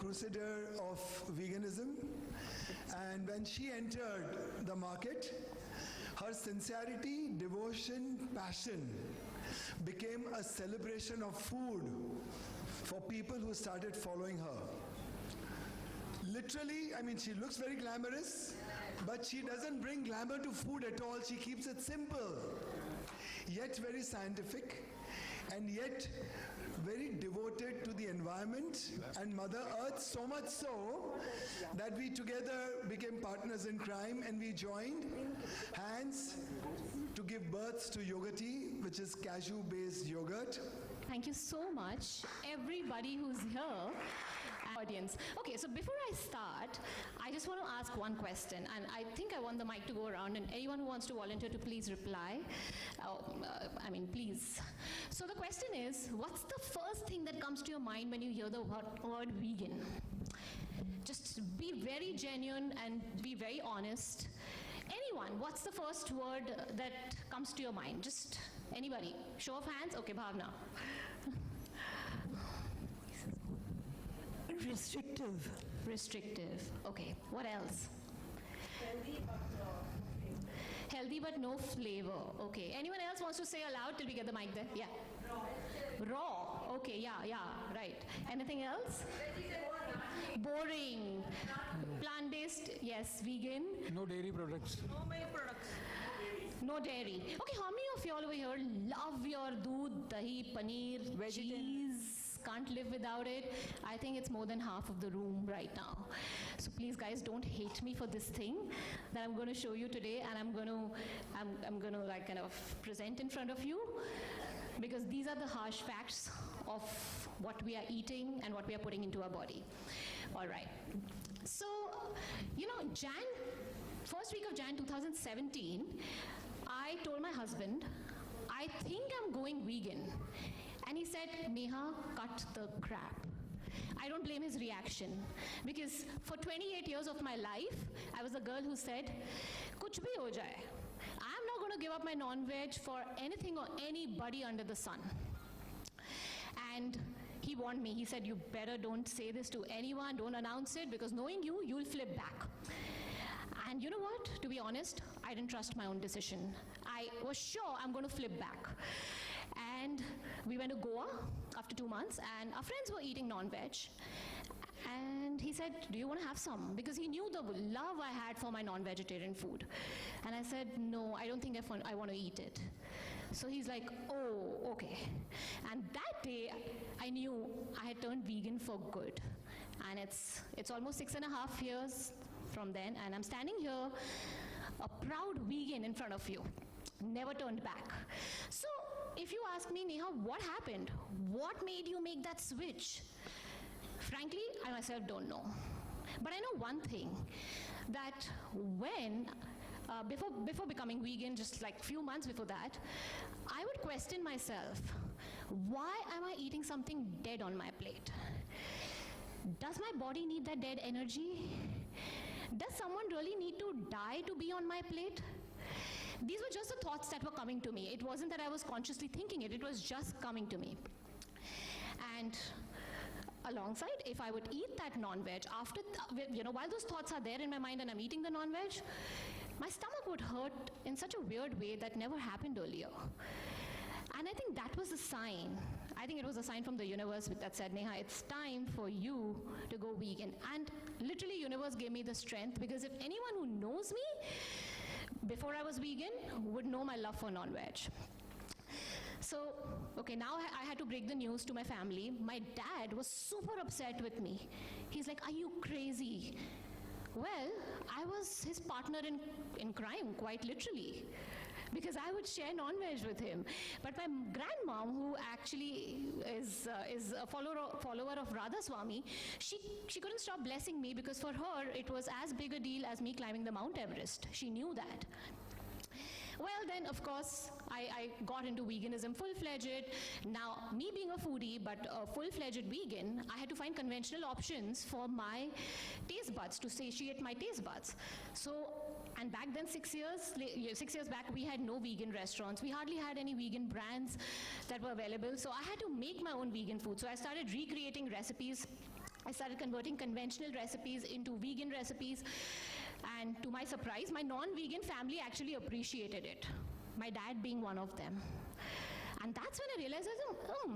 crusader of veganism, and when she entered the market, her sincerity, devotion, passion became a celebration of food for people who started following her. Literally, I mean, she looks very glamorous, but she doesn't bring glamour to food at all. She keeps it simple, yet very scientific, and yet very devoted to the environment and Mother Earth, so much so that we together became partners in crime, and we joined hands to give birth to yoga tea, which is cashew-based yogurt. Thank you so much, everybody who's here. Audience. Okay, so before I start, I just want to ask one question, and I think I want the mic to go around, and anyone who wants to volunteer to please reply. Please. So the question is, what's the first thing that comes to your mind when you hear the word vegan? Just be very genuine and be very honest. Anyone, what's the first word that comes to your mind? Just anybody. Show of hands? Okay, Bhavna. Restrictive. Restrictive. Okay. What else? Healthy but no flavor. Okay. Anyone else wants to say aloud till we get the mic there? Yeah. Raw. Okay. Yeah. Right. Anything else? Boring. Plant-based. Yes. Vegan. No dairy products. No milk products. No dairy. Okay. How many of you all over here love your doodh, dahi, paneer, cheese? Can't live without it? I think it's more than half of the room right now. So please guys, don't hate me for this thing that I'm going to show you today, and I'm going to like kind of present in front of you, because these are the harsh facts of what we are eating and what we are putting into our body. All right. So, first week of Jan 2017, I told my husband, I think I'm going vegan. And he said, Neha, cut the crap. I don't blame his reaction, because for 28 years of my life, I was a girl who said, kuch bhi ho jaye. I'm not going to give up my non-veg for anything or anybody under the sun. And he warned me. He said, you better don't say this to anyone, don't announce it, because knowing you, you'll flip back. And you know what? To be honest, I didn't trust my own decision. I was sure I'm going to flip back. And we went to Goa after 2 months, and our friends were eating non-veg. And he said, do you want to have some? Because he knew the love I had for my non-vegetarian food. And I said, no, I don't think I want to eat it. So he's like, oh, okay. And that day, I knew I had turned vegan for good. And it's almost 6.5 years from then, and I'm standing here, a proud vegan in front of you. Never turned back. So, if you ask me, Neha, what happened? What made you make that switch? Frankly, I myself don't know. But I know one thing, that when, before becoming vegan, just like few months before that, I would question myself, why am I eating something dead on my plate? Does my body need that dead energy? Does someone really need to die to be on my plate? These were just the thoughts that were coming to me. It wasn't that I was consciously thinking it was just coming to me. And alongside, if I would eat that non-veg, while those thoughts are there in my mind and I'm eating the non-veg, my stomach would hurt in such a weird way that never happened earlier. And I think that was a sign. I think it was a sign from the universe that said, Neha, it's time for you to go vegan. And literally, universe gave me the strength, because if anyone who knows me before I was vegan would know my love for non-veg. So, okay, now I had to break the news to my family. My dad was super upset with me. He's like, are you crazy? Well, I was his partner in crime, quite literally, because I would share non-veg with him. But my grandmom, who actually is a follower of Radha Swami, she couldn't stop blessing me, because for her, it was as big a deal as me climbing the Mount Everest. She knew that. Well, then, of course, I got into veganism full-fledged. Now, me being a foodie, but a full-fledged vegan, I had to find conventional options for my taste buds, to satiate my taste buds. So, and back then, 6 years back, we had no vegan restaurants. We hardly had any vegan brands that were available. So I had to make my own vegan food. So I started recreating recipes I started converting conventional recipes into vegan recipes, and to my surprise, my non-vegan family actually appreciated it, my dad being one of them. And that's when I realized,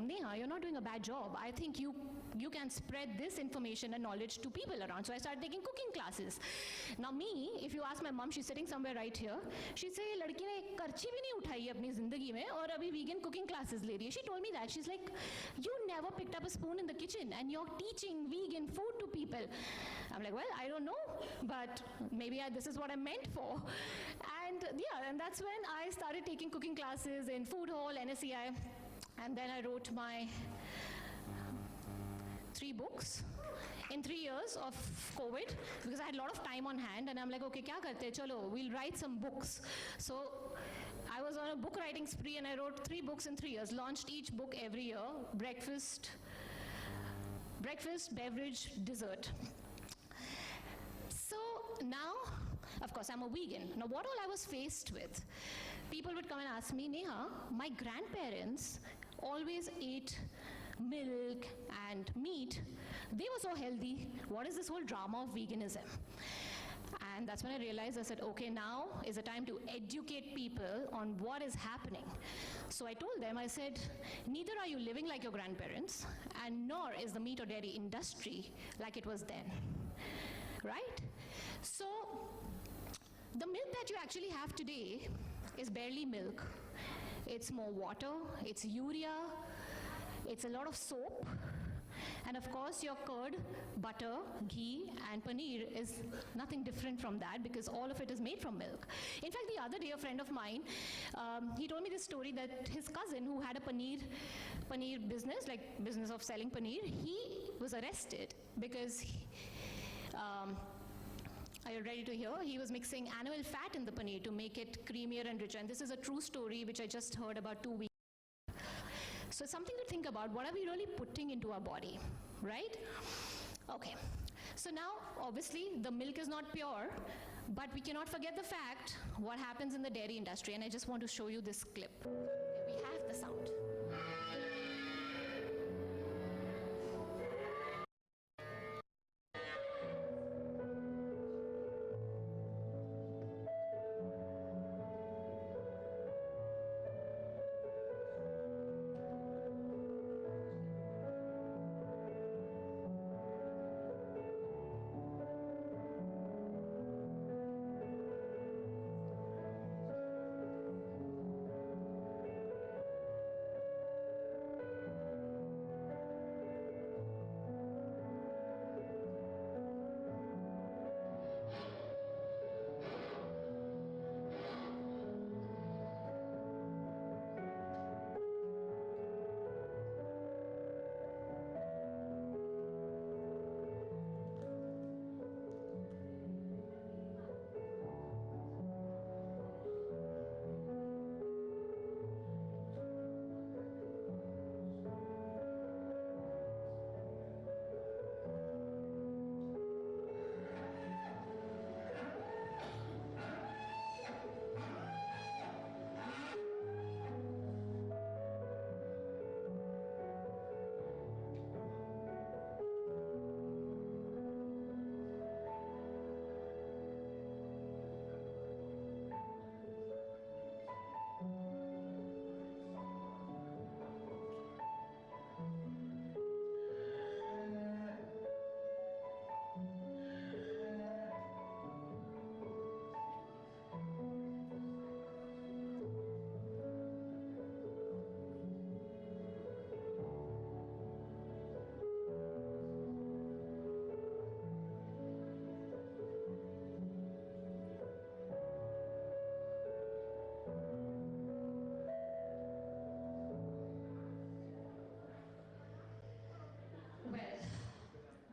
Neha, you're not doing a bad job. I think you can spread this information and knowledge to people around. So I started taking cooking classes. Now me, if you ask my mom, she's sitting somewhere right here, she'd say, लड़की ने करछी भी नहीं उठाई है अपनी जिंदगी में और अभी vegan cooking classes ले रही है. She told me that. She's like, you never picked up a spoon in the kitchen and you're teaching vegan food to people. I'm like, well, I don't know, but maybe this is what I'm meant for. And yeah, and that's when I started taking cooking classes in food hall, NSEI, and then I wrote my 3 books in 3 years of COVID, because I had a lot of time on hand, and I'm like, okay, kya karte? Chalo, we'll write some books. So I was on a book writing spree, and I wrote 3 books in 3 years, launched each book every year, breakfast, beverage, dessert. So now, of course, I'm a vegan. Now, what all I was faced with, people would come and ask me, Neha, my grandparents always ate milk and meat. They were so healthy. What is this whole drama of veganism? And that's when I realized, I said, okay, now is the time to educate people on what is happening. So I told them, I said, neither are you living like your grandparents, and nor is the meat or dairy industry like it was then, right? So the milk that you actually have today is barely milk. It's more water, it's urea, it's a lot of soap, and of course your curd, butter, ghee, and paneer is nothing different from that, because all of it is made from milk. In fact, the other day, a friend of mine, he told me this story that his cousin, who had a paneer business, like business of selling paneer, he was arrested because are you ready to hear? He was mixing animal fat in the paneer to make it creamier and richer. And this is a true story which I just heard about 2 weeks. So it's something to think about. What are we really putting into our body, right? Okay. So now, obviously, the milk is not pure, but we cannot forget the fact what happens in the dairy industry. And I just want to show you this clip. We have the sound.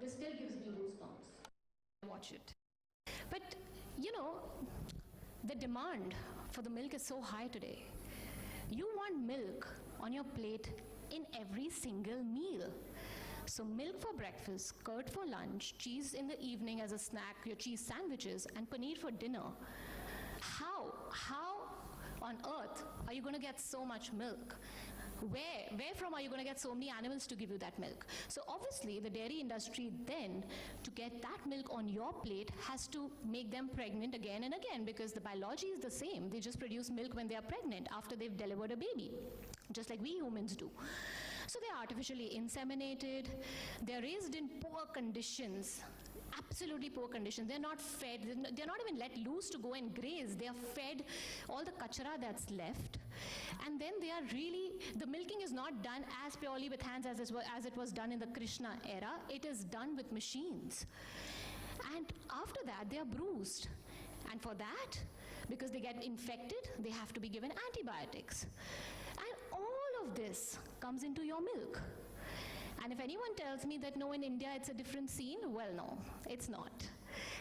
This still gives me goosebumps. Watch it. But, you know, the demand for the milk is so high today. You want milk on your plate in every single meal. So milk for breakfast, curd for lunch, cheese in the evening as a snack, your cheese sandwiches, and paneer for dinner. How on earth are you going to get so much milk? Where from are you going to get so many animals to give you that milk? So obviously the dairy industry then, to get that milk on your plate, has to make them pregnant again and again, because the biology is the same. They just produce milk when they are pregnant, after they've delivered a baby, just like we humans do. So they're artificially inseminated, they're raised in poor conditions, absolutely poor conditions. They're not fed, they're not even let loose to go and graze. They are fed all the kachara that's left. And then they are really, the milking is not done as purely with hands as it was done in the Krishna era. It is done with machines. And after that, they are bruised. And for that, because they get infected, they have to be given antibiotics. And all of this comes into your milk. And if anyone tells me that no, in India it's a different scene, well, no, it's not.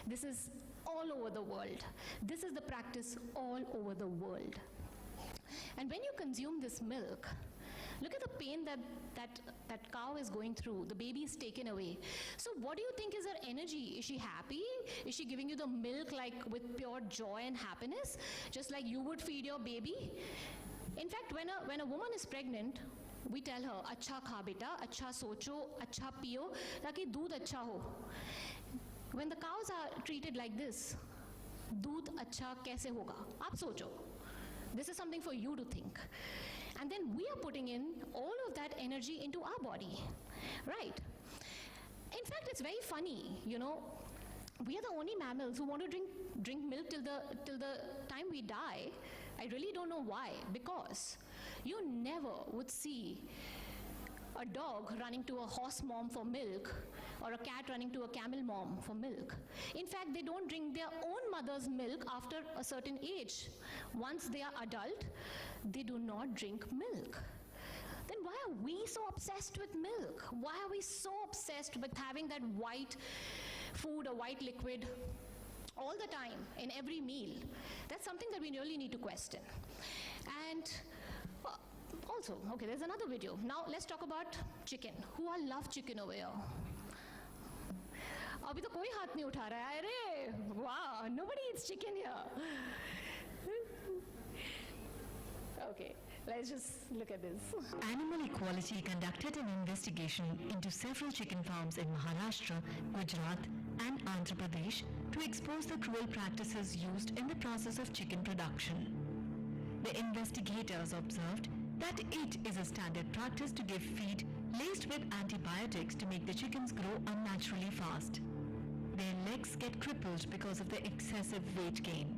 This is all over the world. This is the practice all over the world. And when you consume this milk, look at the pain that cow is going through. The baby is taken away. So what do you think is her energy? Is she happy? Is she giving you the milk like with pure joy and happiness, just like you would feed your baby? In fact, when a woman is pregnant, we tell her, अच्छा खा बेटा, अच्छा सोचो, अच्छा पियो, ताकि दूध अच्छा हो. When the cows are treated like this, दूध अच्छा कैसे होगा? आप सोचो. This is something for you to think. And then we are putting in all of that energy into our body, right? In fact, it's very funny, you know, we are the only mammals who want to drink milk till the time we die. I really don't know why, because you never would see a dog running to a horse mom for milk, or a cat running to a camel mom for milk. In fact, they don't drink their own mother's milk after a certain age. Once they are adult, they do not drink milk. Then why are we so obsessed with milk? Why are we so obsessed with having that white food or white liquid all the time in every meal? That's something that we really need to question. And also, okay, there's another video. Now let's talk about chicken. Who all love chicken over here? अभी तो कोई हाथ नहीं उठा रहा है. अरे, wow, nobody eats chicken here. Okay, let's just look at this. Animal Equality conducted an investigation into several chicken farms in Maharashtra, Gujarat and Andhra Pradesh to expose the cruel practices used in the process of chicken production. The investigators observed that it is a standard practice to give feed laced with antibiotics to make the chickens grow unnaturally fast. Their legs get crippled because of the excessive weight gain.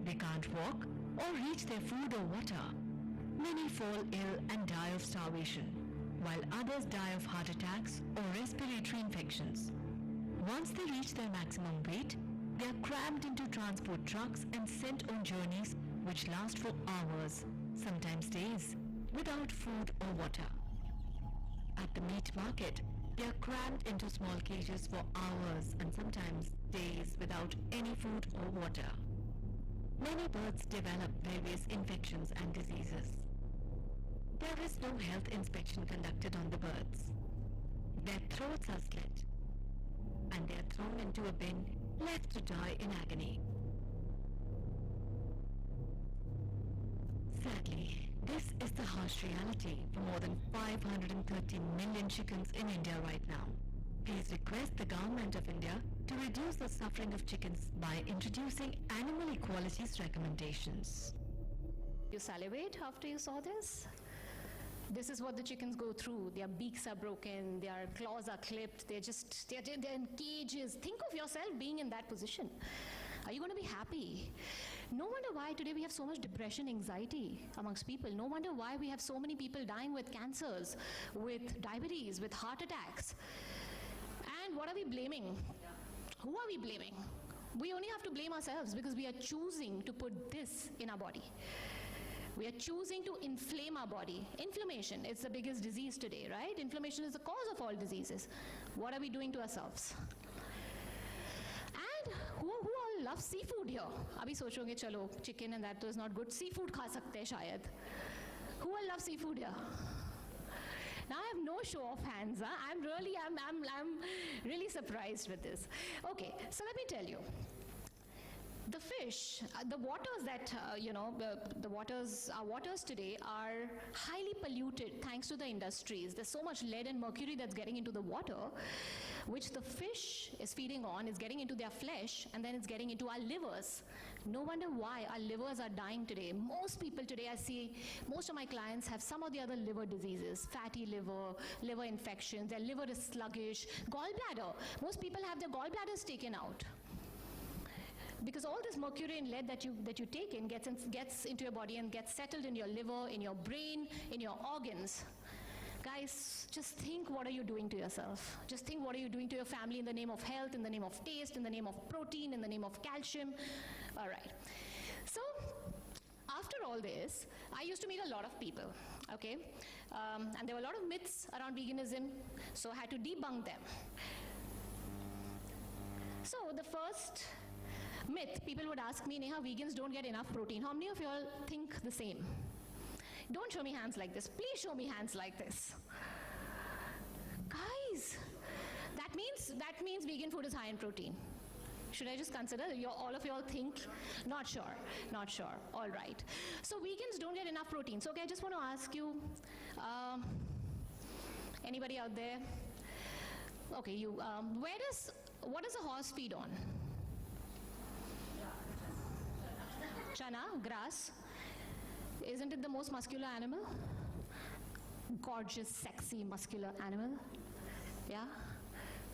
They can't walk or reach their food or water. Many fall ill and die of starvation, while others die of heart attacks or respiratory infections. Once they reach their maximum weight, they are crammed into transport trucks and sent on journeys which last for hours, sometimes days, without food or water. At the meat market, they are crammed into small cages for hours and sometimes days without any food or water. Many birds develop various infections and diseases. There is no health inspection conducted on the birds. Their throats are slit, and they are thrown into a bin, left to die in agony. Sadly, this is the harsh reality for more than 530 million chickens in India right now. Please request the Government of India to reduce the suffering of chickens by introducing animal equality's recommendations. You salivate after you saw this? This is what the chickens go through. Their beaks are broken, their claws are clipped, they're in cages. Think of yourself being in that position. Are you going to be happy? No wonder why today we have so much depression, anxiety amongst people. No wonder why we have so many people dying with cancers, with diabetes, with heart attacks. And what are we blaming? Who are we blaming? We only have to blame ourselves because we are choosing to put this in our body. We are choosing to inflame our body. Inflammation is the biggest disease today, right? Inflammation is the cause of all diseases. What are we doing to ourselves? And who all love seafood here? Abhi sochoge chalo, chicken and that is not good. Seafood kha sakte hai shayad. Who all love seafood here? Now I have no show of hands. Huh? I'm really surprised with this. Okay, so let me tell you. the fish, the waters that, our waters today are highly polluted thanks to the industries. There's so much lead and mercury that's getting into the water, which the fish is feeding on, is getting into their flesh, and then it's getting into our livers. No wonder why our livers are dying today. Most people today, I see, most of my clients have some or the other liver diseases, fatty liver, liver infections, their liver is sluggish, gallbladder. Most people have their gallbladders taken out. Because all this mercury and lead that you take in gets into your body and gets settled in your liver, in your brain, in your organs. Guys, just think, what are you doing to yourself? Just think, what are you doing to your family in the name of health, in the name of taste, in the name of protein, in the name of calcium? All right. So, after all this, I used to meet a lot of people, okay? And there were a lot of myths around veganism, so I had to debunk them. So, the first myth, people would ask me, Neha, vegans don't get enough protein. How many of you all think the same? Don't show me hands like this. Please show me hands like this. Guys, that means vegan food is high in protein. Should I just consider? All of you all think? Not sure. All right. So vegans don't get enough protein. So okay, I just want to ask you, anybody out there? Okay, you. What does a horse feed on? Chana, grass. Isn't it the most muscular animal? Gorgeous, sexy, muscular animal. Yeah?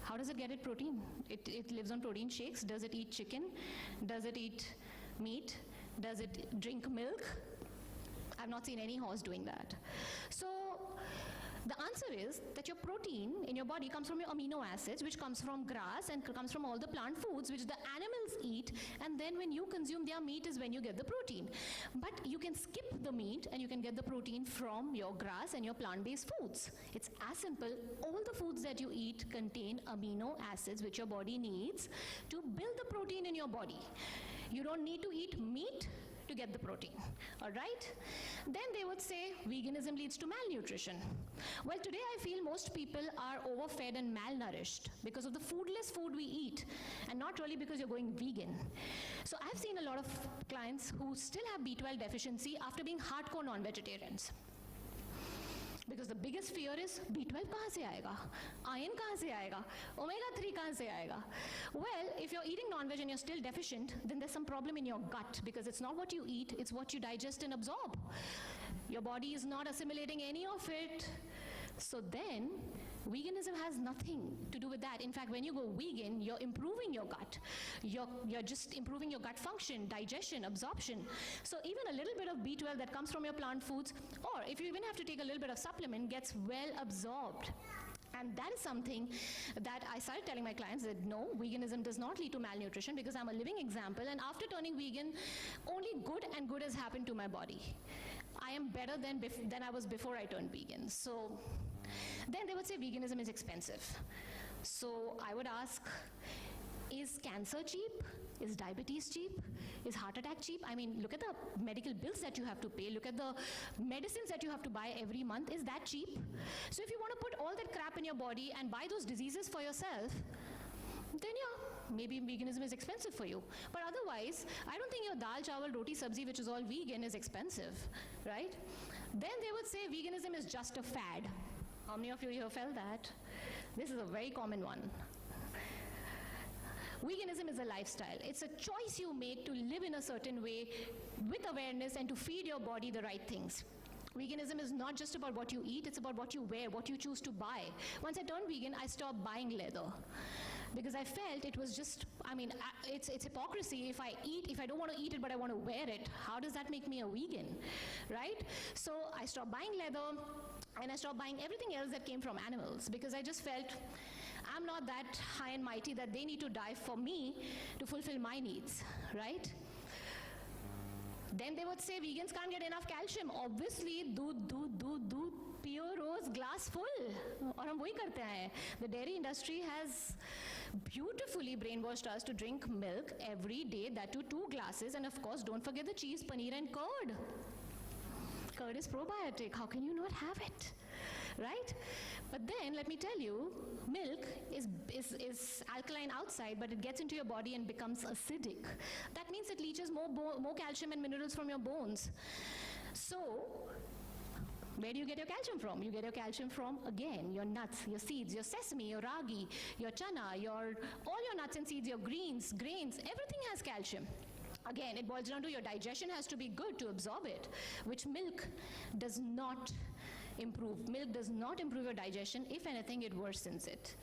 How does it get its protein? It lives on protein shakes. Does it eat chicken? Does it eat meat? Does it drink milk? I've not seen any horse doing that. So the answer is that your protein in your body comes from your amino acids, which comes from grass and comes from all the plant foods which the animals eat, and then when you consume their meat is when you get the protein. But you can skip the meat and you can get the protein from your grass and your plant-based foods. It's as simple. All the foods that you eat contain amino acids which your body needs to build the protein in your body. You don't need to eat meat to get the protein, all right? Then they would say veganism leads to malnutrition. Well, today I feel most people are overfed and malnourished because of the foodless food we eat, and not really because you're going vegan. So I've seen a lot of clients who still have B12 deficiency after being hardcore non-vegetarians. Because the biggest fear is B12 kahan se aayega? Iron kahan se aayega? Omega 3 kahan se aayega? Well, if you're eating non-veg and you're still deficient, then there's some problem in your gut, because it's not what you eat, it's what you digest and absorb. Your body is not assimilating any of it. So then, veganism has nothing to do with that. In fact, when you go vegan, you're improving your gut. You're just improving your gut function, digestion, absorption. So even a little bit of B12 that comes from your plant foods, or if you even have to take a little bit of supplement, gets well absorbed. And that is something that I started telling my clients that no, veganism does not lead to malnutrition, because I'm a living example, and after turning vegan, only good and good has happened to my body. I am better than I was before I turned vegan. So then they would say veganism is expensive. So I would ask, is cancer cheap? Is diabetes cheap? Is heart attack cheap? I mean, look at the medical bills that you have to pay. Look at the medicines that you have to buy every month. Is that cheap? So if you want to put all that crap in your body and buy those diseases for yourself, then yeah, maybe veganism is expensive for you. But otherwise, I don't think your dal, chawal, roti, sabzi, which is all vegan, is expensive, right? Then they would say veganism is just a fad. How many of you here felt that? This is a very common one. Veganism is a lifestyle. It's a choice you make to live in a certain way with awareness and to feed your body the right things. Veganism is not just about what you eat, it's about what you wear, what you choose to buy. Once I turned vegan, I stopped buying leather, because I felt it was just, it's hypocrisy. If I don't want to eat it but I want to wear it, how does that make me a vegan, right? So I stopped buying leather, and I stopped buying everything else that came from animals, because I just felt I'm not that high and mighty that they need to die for me to fulfill my needs, right? Then they would say vegans can't get enough calcium. Obviously, दूध, पियो रोज glass full. और हम वही करते हैं. The dairy industry has beautifully brainwashed us to drink milk every day, that too 2 glasses, and of course, don't forget the cheese, paneer, and curd. Curd is probiotic. How can you not have it? right? But then, let me tell you, milk is alkaline outside, but it gets into your body and becomes acidic. That means it leaches more calcium and minerals from your bones. So, where do you get your calcium from? You get your calcium from, again, your nuts, your seeds, your sesame, your ragi, your chana, all your nuts and seeds, your greens, grains, everything has calcium. Again, it boils down to your digestion has to be good to absorb it, which milk does not improve. Milk does not improve your digestion. If anything, it worsens it.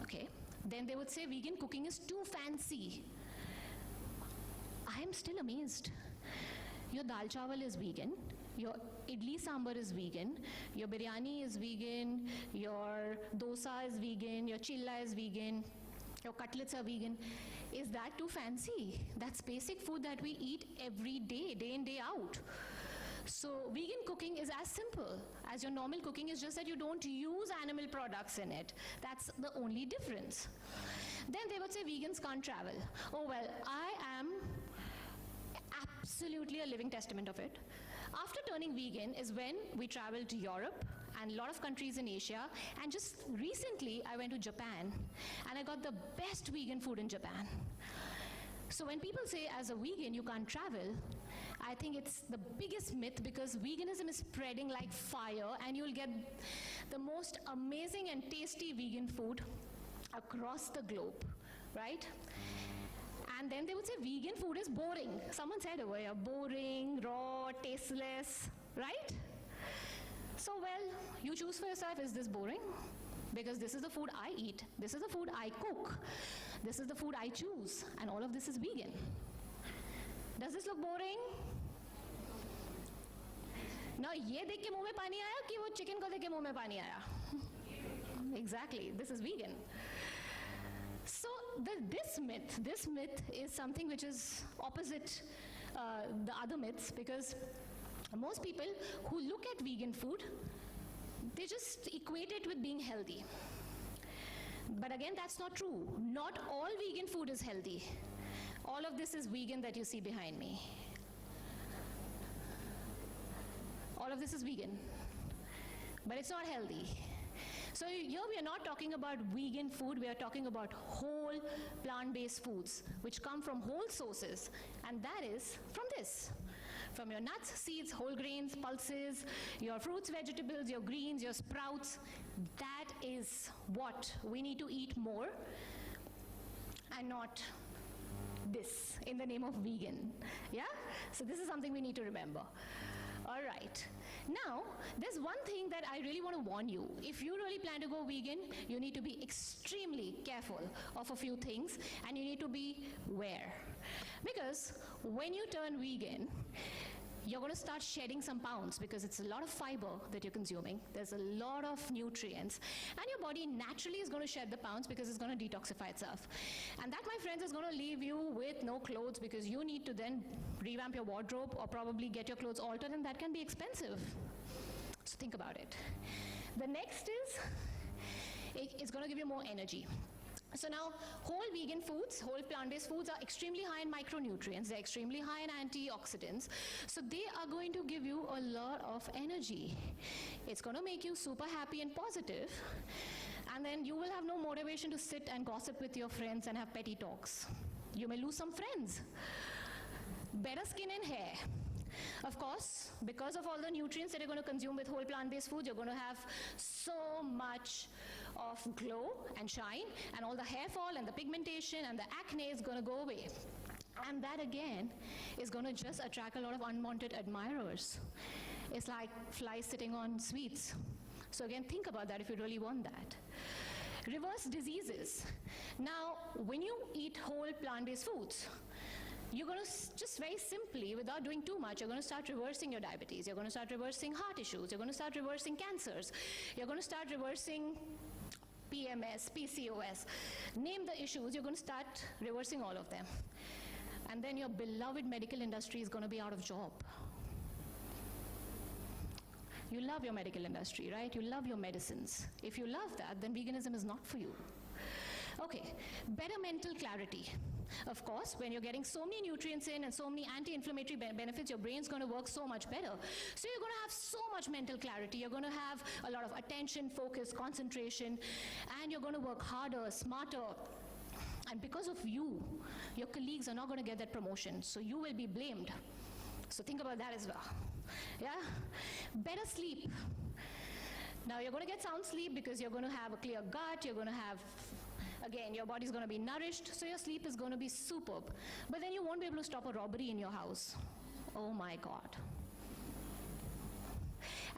Okay. Then they would say vegan cooking is too fancy. I am still amazed. Your dal chawal is vegan. Your idli sambar is vegan. Your biryani is vegan. Your dosa is vegan. Your chilla is vegan. Your cutlets are vegan. Is that too fancy? That's basic food that we eat every day, day in, day out. So vegan cooking is as simple as your normal cooking, is just that you don't use animal products in it. That's the only difference. Then they would say vegans can't travel. Oh well, I am absolutely a living testament of it. After turning vegan is when we traveled to Europe and a lot of countries in Asia, and just recently I went to Japan and I got the best vegan food in Japan. So when people say as a vegan you can't travel, I think it's the biggest myth, because veganism is spreading like fire and you'll get the most amazing and tasty vegan food across the globe, right? And then they would say vegan food is boring. Someone said over here, boring, raw, tasteless, right? So well, you choose for yourself, is this boring? Because this is the food I eat, this is the food I cook, this is the food I choose, and all of this is vegan. Does this look boring? Now ये देख के मुंह में पानी आया कि वो chicken को देख के मुंह में पानी आया? Exactly, this is vegan. So this myth is something which is opposite the other myths, because most people who look at vegan food, they just equate it with being healthy. But again, that's not true. Not all vegan food is healthy. All of this is vegan that you see behind me. All of this is vegan, but it's not healthy. So here we are not talking about vegan food, we are talking about whole plant-based foods which come from whole sources, and that is from this. From your nuts, seeds, whole grains, pulses, your fruits, vegetables, your greens, your sprouts. That is what we need to eat more, and not this in the name of vegan. Yeah? So this is something we need to remember. All right. Now, there's one thing that I really want to warn you. If you really plan to go vegan, you need to be extremely careful of a few things, and you need to be aware. Because when you turn vegan, you're going to start shedding some pounds, because it's a lot of fiber that you're consuming. There's a lot of nutrients. And your body naturally is going to shed the pounds because it's going to detoxify itself. And that, my friends, is going to leave you with no clothes, because you need to then revamp your wardrobe or probably get your clothes altered, and that can be expensive. So think about it. The next is, it's going to give you more energy. So now, whole vegan foods, whole plant-based foods are extremely high in micronutrients, they're extremely high in antioxidants, so they are going to give you a lot of energy. It's going to make you super happy and positive, and then you will have no motivation to sit and gossip with your friends and have petty talks. You may lose some friends. Better skin and hair. Of course, because of all the nutrients that you're going to consume with whole plant-based foods, you're going to have so much of glow and shine, and all the hair fall and the pigmentation and the acne is going to go away. And that again is going to just attract a lot of unwanted admirers. It's like flies sitting on sweets. So again, think about that if you really want that. Reverse diseases. Now, when you eat whole plant-based foods, you're going to just very simply, without doing too much, you're going to start reversing your diabetes. You're going to start reversing heart issues. You're going to start reversing cancers. You're going to start reversing PMS, PCOS. Name the issues, you're going to start reversing all of them. And then your beloved medical industry is going to be out of job. You love your medical industry, right? You love your medicines. If you love that, then veganism is not for you. Okay, better mental clarity. Of course, when you're getting so many nutrients in and so many anti-inflammatory benefits, your brain's going to work so much better. So you're going to have so much mental clarity. You're going to have a lot of attention, focus, concentration, and you're going to work harder, smarter. And because of you, your colleagues are not going to get that promotion. So you will be blamed. So think about that as well. Yeah? Better sleep. Now you're going to get sound sleep because you're going to have a clear gut, you're going to have, again, your body's going to be nourished, so your sleep is going to be superb. But then you won't be able to stop a robbery in your house. Oh my God.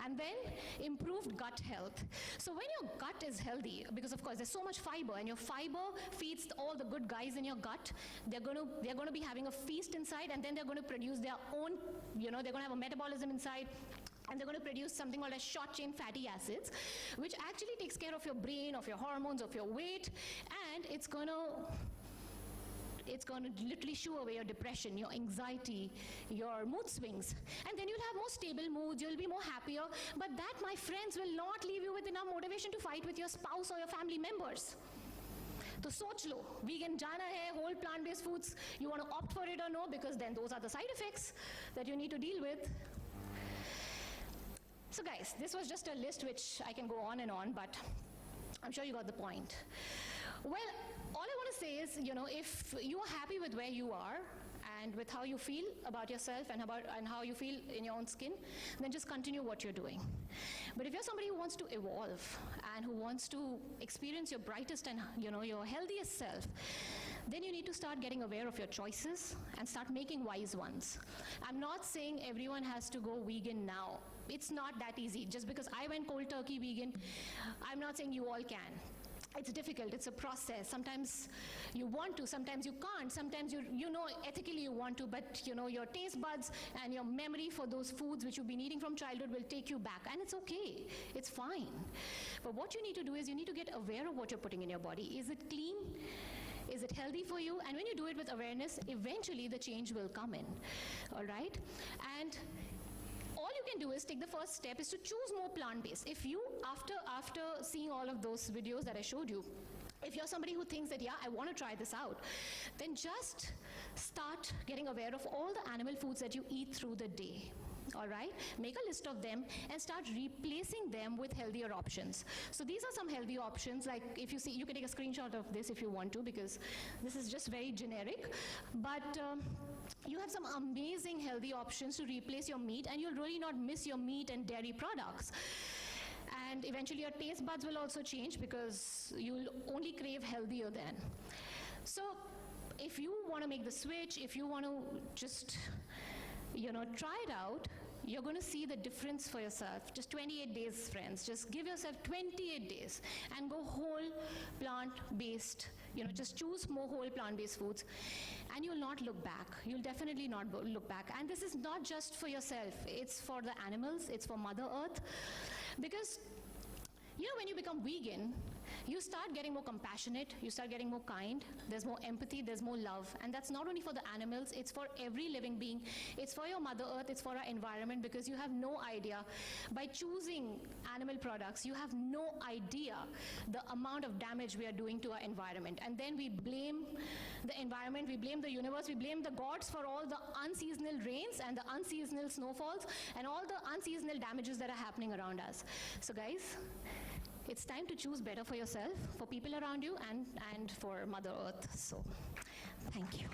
And then improved gut health. So when your gut is healthy, because of course there's so much fiber, and your fiber feeds all the good guys in your gut, they're going to be having a feast inside, and then they're going to produce their own, they're going to have a metabolism inside, and they're going to produce something called as short-chain fatty acids, which actually takes care of your brain, of your hormones, of your weight, and it's going to literally shoo away your depression, your anxiety, your mood swings. And then you'll have more stable moods, you'll be more happier. But that, my friends, will not leave you with enough motivation to fight with your spouse or your family members. So soch lo, vegan jana hai, whole plant-based foods, you want to opt for it or no, because then those are the side effects that you need to deal with. So guys, this was just a list which I can go on and on, but I'm sure you got the point. Well, all I want to say is, if you are happy with where you are and with how you feel about yourself and how you feel in your own skin, then just continue what you're doing. But if you're somebody who wants to evolve and who wants to experience your brightest and your healthiest self, then you need to start getting aware of your choices and start making wise ones. I'm not saying everyone has to go vegan now. It's not that easy. Just because I went cold turkey vegan, I'm not saying you all can. It's difficult, it's a process. Sometimes you want to, sometimes you can't, sometimes ethically you want to, but your taste buds and your memory for those foods which you've been eating from childhood will take you back, and it's okay, it's fine. But what you need to do is you need to get aware of what you're putting in your body. Is it clean? Is it healthy for you? And when you do it with awareness, eventually the change will come in, all right? And all you can do is take the first step is to choose more plant-based. If you, after seeing all of those videos that I showed you, if you're somebody who thinks that, yeah, I want to try this out, then just start getting aware of all the animal foods that you eat through the day. All right, make a list of them and start replacing them with healthier options. So these are some healthy options. Like if you see, you can take a screenshot of this if you want to, because this is just very generic. But you have some amazing healthy options to replace your meat, and you'll really not miss your meat and dairy products. And eventually your taste buds will also change because you'll only crave healthier then. So if you want to make the switch, if you want to just try it out, you're going to see the difference for yourself. Just 28 days, friends. Just give yourself 28 days and go whole plant-based. Just choose more whole plant-based foods, and you'll not look back. You'll definitely not look back. And this is not just for yourself. It's for the animals. It's for Mother Earth. Because, when you become vegan, you start getting more compassionate, you start getting more kind, there's more empathy, there's more love. And that's not only for the animals, it's for every living being. It's for your Mother Earth, it's for our environment, because you have no idea. By choosing animal products, you have no idea the amount of damage we are doing to our environment. And then we blame the environment, we blame the universe, we blame the gods for all the unseasonal rains and the unseasonal snowfalls and all the unseasonal damages that are happening around us. So guys, it's time to choose better for yourself, for people around you, and for Mother Earth. So, thank you.